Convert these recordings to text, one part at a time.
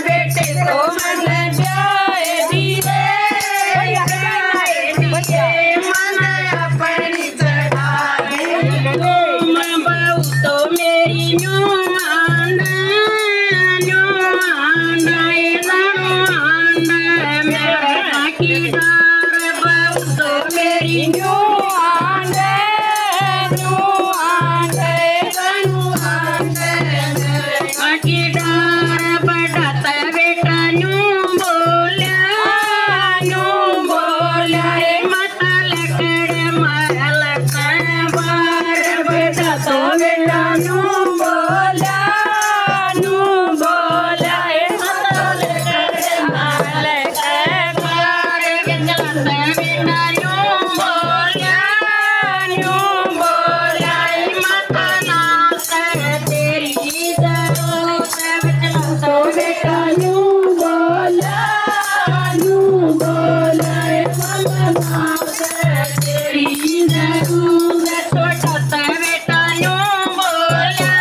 बेटे तो मन जाए धीरे मन अपनी चढ़ाए तुम बहू तो मेरी नुमान मेरा की डार बहू तो मेरी नुमान की डार बढ़ता बेटा यूं बोला माता लकड़ महल बार बेटा तो बेटा यूं बोला माता लकड़ महल बार चलता बेटा यूं बोला माता नाथ तेरी तो बेटा यूं बोला तेरी जरूरत छोटा सा बेटा यूं बोला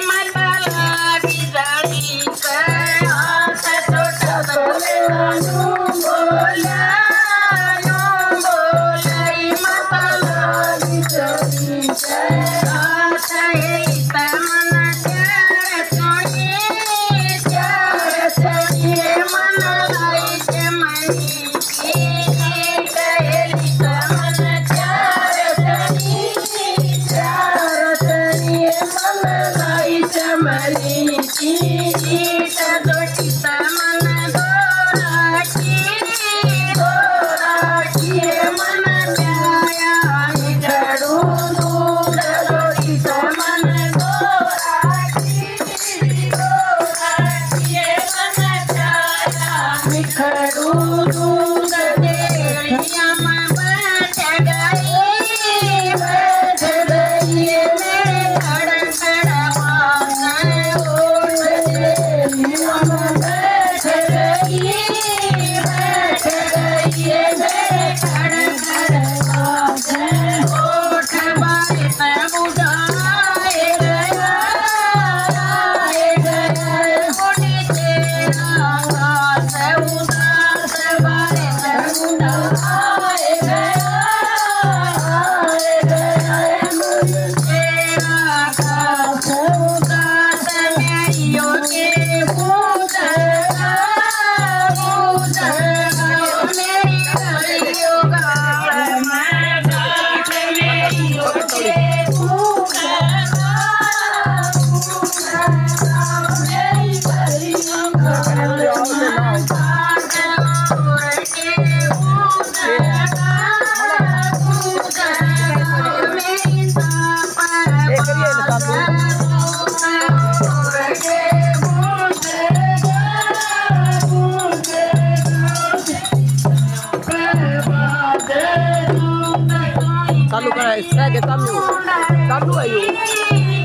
माता लागी जानी हाथ छोटा सा बेटा यूं बोला माता लागी जानी हाथ तमन मन लाई के money Talu ka, talu ayo.